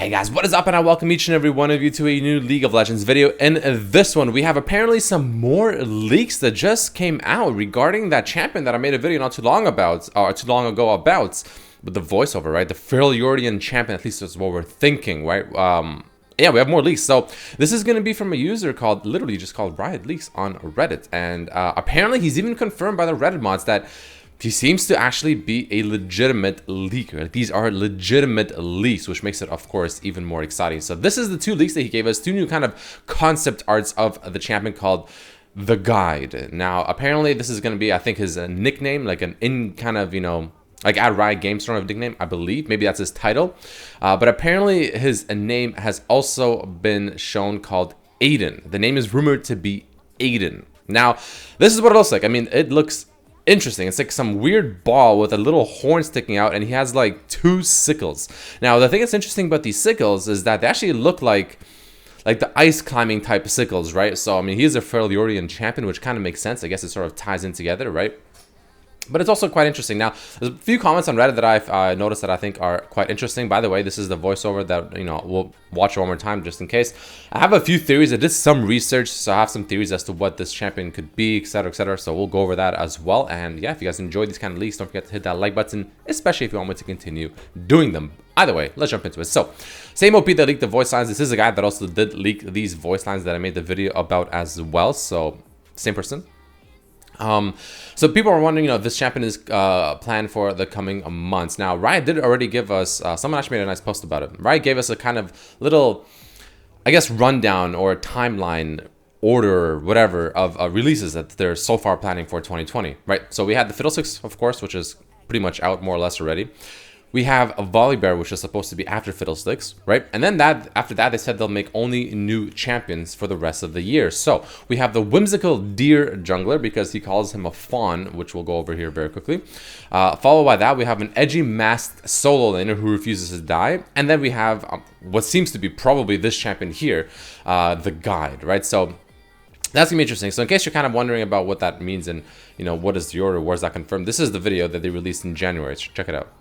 Hey guys, what is up, and I welcome each and every one of you to a new League of Legends video. In this one, we have apparently some more leaks that just came out regarding that champion that I made a video not too long about, or too long ago about, with the voiceover, right? The Freljordian champion, at least that's what we're thinking, right? Yeah, we have more leaks. So this is going to be from a user called, literally just called Riot Leaks on Reddit. And apparently he's even confirmed by the Reddit mods that he seems to actually be a legitimate leaker. These are legitimate leaks, which makes it, of course, even more exciting. So this is the two leaks that he gave us, two new kind of concept arts of the champion called The Guide. Now, apparently this is going to be, I think, his nickname, like an in kind of, you know, like at Riot Games sort of nickname, I believe. Maybe that's his title. But apparently his name has also been shown called Aidyn. The name is rumored to be Aidyn. Now, this is what it looks like. I mean, it looks interesting. It's like some weird ball with a little horn sticking out, and he has like two sickles. Now, the thing that's interesting about these sickles is that they actually look like the ice climbing type of sickles, right? So, I mean, he is a Freljordian champion, which kind of makes sense. I guess it sort of ties in together, right? But it's also quite interesting. Now, there's a few comments on Reddit that I've noticed that I think are quite interesting. By the way, this is the voiceover that, you know, we'll watch one more time just in case. I have a few theories. I did some research, so I have some theories as to what this champion could be, etc., etc. So we'll go over that as well. And yeah, if you guys enjoy these kind of leaks, don't forget to hit that like button, especially if you want me to continue doing them. Either way, let's jump into it. So, same OP that leaked the voice lines. This is a guy that also did leak these voice lines that I made the video about as well. So, same person. So people are wondering, you know, if this champion is planned for the coming months. Now, Riot did already give us, someone actually made a nice post about it. Riot gave us a kind of little, I guess, rundown or timeline order, whatever, of releases that they're so far planning for 2020, right? So we had the Fiddlesticks, of course, which is pretty much out more or less already. We have a Volibear, which is supposed to be after Fiddlesticks, right? And then after that, they said they'll make only new champions for the rest of the year. So we have the whimsical deer jungler, because he calls him a fawn, which we'll go over here very quickly. Followed by that, we have an edgy masked solo laner who refuses to die. And then we have what seems to be probably this champion here, the Guide, right? So that's gonna be interesting. So in case you're kind of wondering about what that means and, you know, what is the order, where's that confirmed? This is the video that they released in January. So check it out.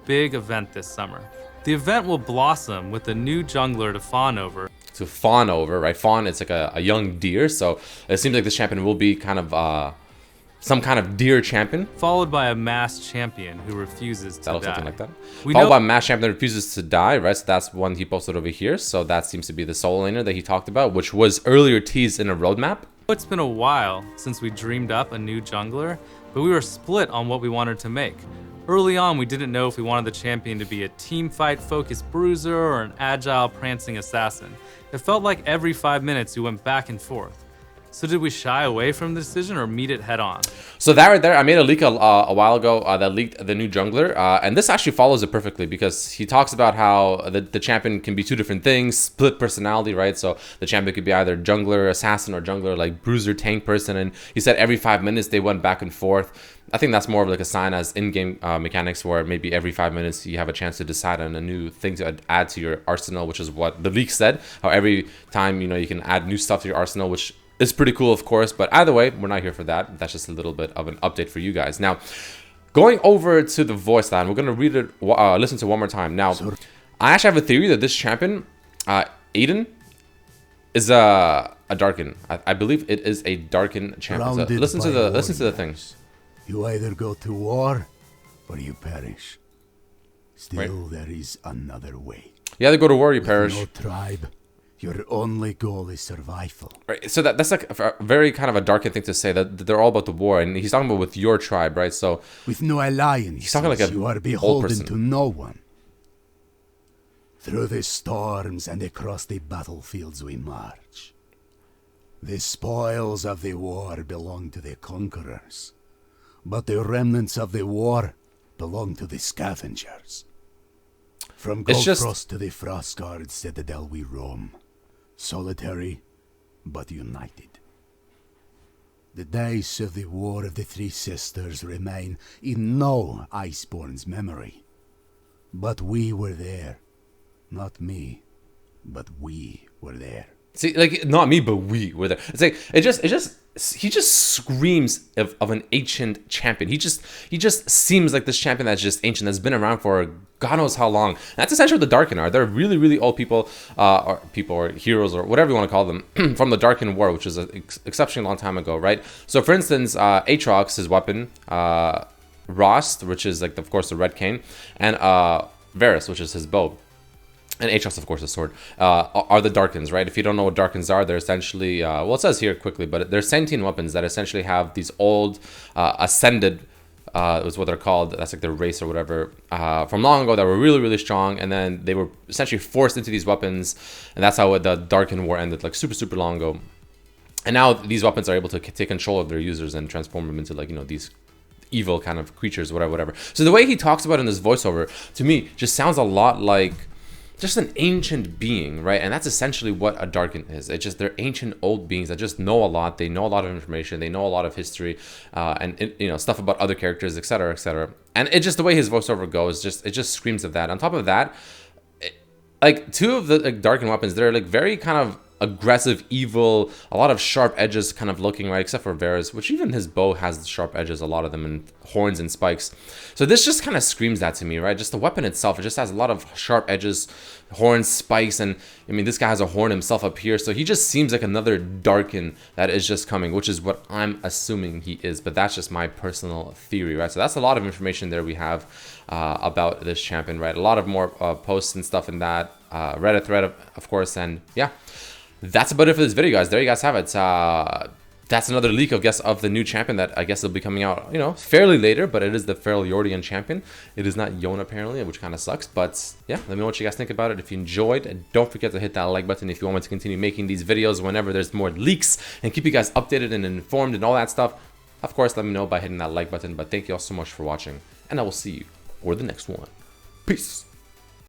Big event this summer. The event will blossom with a new jungler to fawn over. To fawn over, right? Fawn, it's like a young deer, so it seems like this champion will be kind of some kind of deer champion. Followed by a masked champion who refuses to die. Something like that. Followed by a masked champion that refuses to die, right? So that's one he posted over here. So that seems to be the solo laner that he talked about, which was earlier teased in a roadmap. It's been a while since we dreamed up a new jungler, but we were split on what we wanted to make. Early on, we didn't know if we wanted the champion to be a teamfight-focused bruiser or an agile, prancing assassin. It felt like every 5 minutes we went back and forth. So did we shy away from the decision or meet it head on? So that right there, I made a leak a while ago that leaked the new jungler. And this actually follows it perfectly, because he talks about how the champion can be two different things, split personality, right? So the champion could be either jungler, assassin, or jungler, like bruiser, tank person. And he said every 5 minutes they went back and forth. I think that's more of like a sign as in-game mechanics, where maybe every 5 minutes you have a chance to decide on a new thing to add to your arsenal, which is what the leak said. How every time, you know, you can add new stuff to your arsenal, which is pretty cool, of course. But either way, we're not here for that. That's just a little bit of an update for you guys. Now, going over to the voice line, we're going to read it, listen to it one more time. Now, I actually have a theory that this champion, Aidyn, is a Darkin. I believe it is a Darkin champion. So listen to the things. You either go to war, or you perish. Still, there is another way. You either go to war, or you perish. No tribe. Your only goal is survival. Right. So that's like a very kind of a Darkin thing to say, that they're all about the war, and he's talking about with your tribe, right? So with no alliance, he's talking like you are beholden to no one. Through the storms and across the battlefields we march. The spoils of the war belong to the conquerors. But the remnants of the war belong to the scavengers. From Goldfrost to the Frostguard Citadel we roam, solitary but united. The days of the War of the Three Sisters remain in no Iceborn's memory. But we were there. Not me, but we were there. See, like, not me, but we were there. It's like, he just screams of an ancient champion. He just seems like this champion that's just ancient, that's been around for God knows how long. And that's essentially what the Darkin are. They're really, really old people, or heroes, or whatever you want to call them, from the Darkin War, which was an exceptionally long time ago, right? So, for instance, Aatrox, his weapon, Rost, which is, like, of course, the red cane, and Varus, which is his bow, and Aatrox, of course, a sword, are the Darkins, right? If you don't know what Darkins are, they're essentially, well, it says here quickly, but they're sentient weapons that essentially have these old, ascended, is what they're called, that's like their race or whatever, from long ago that were really, really strong, and then they were essentially forced into these weapons, and that's how the Darkin War ended, like super, super long ago. And now these weapons are able to take control of their users and transform them into, like, you know, these evil kind of creatures, whatever. So the way he talks about it in this voiceover, to me, just sounds a lot like just an ancient being, right? And that's essentially what a Darkin is. It's just, they're ancient old beings that just know a lot. They know a lot of information. They know a lot of history, and you know, stuff about other characters, etc., etc. And it just, the way his voiceover goes, it just screams of that. On top of that, like, two of the, like, Darkin weapons, they're, like, very kind of aggressive, evil, a lot of sharp edges kind of looking, right? Except for Varus, which even his bow has sharp edges, a lot of them, and horns and spikes. So this just kind of screams that to me, right? Just the weapon itself, it just has a lot of sharp edges, horns, spikes, and I mean, this guy has a horn himself up here, so he just seems like another Darkin that is just coming, which is what I'm assuming he is, but that's just my personal theory, right? So that's a lot of information there we have about this champion, right? A lot of more posts and stuff in that Reddit thread, of course, and yeah. That's about it for this video, guys. There you guys have it. That's another leak, I guess, of the new champion that I guess will be coming out, you know, fairly later, but it is the Feraliordian champion. It is not Yone, apparently, which kind of sucks, but yeah, let me know what you guys think about it. If you enjoyed, and don't forget to hit that like button if you want me to continue making these videos whenever there's more leaks, and keep you guys updated and informed and all that stuff. Of course, let me know by hitting that like button, but thank you all so much for watching, and I will see you for the next one. Peace.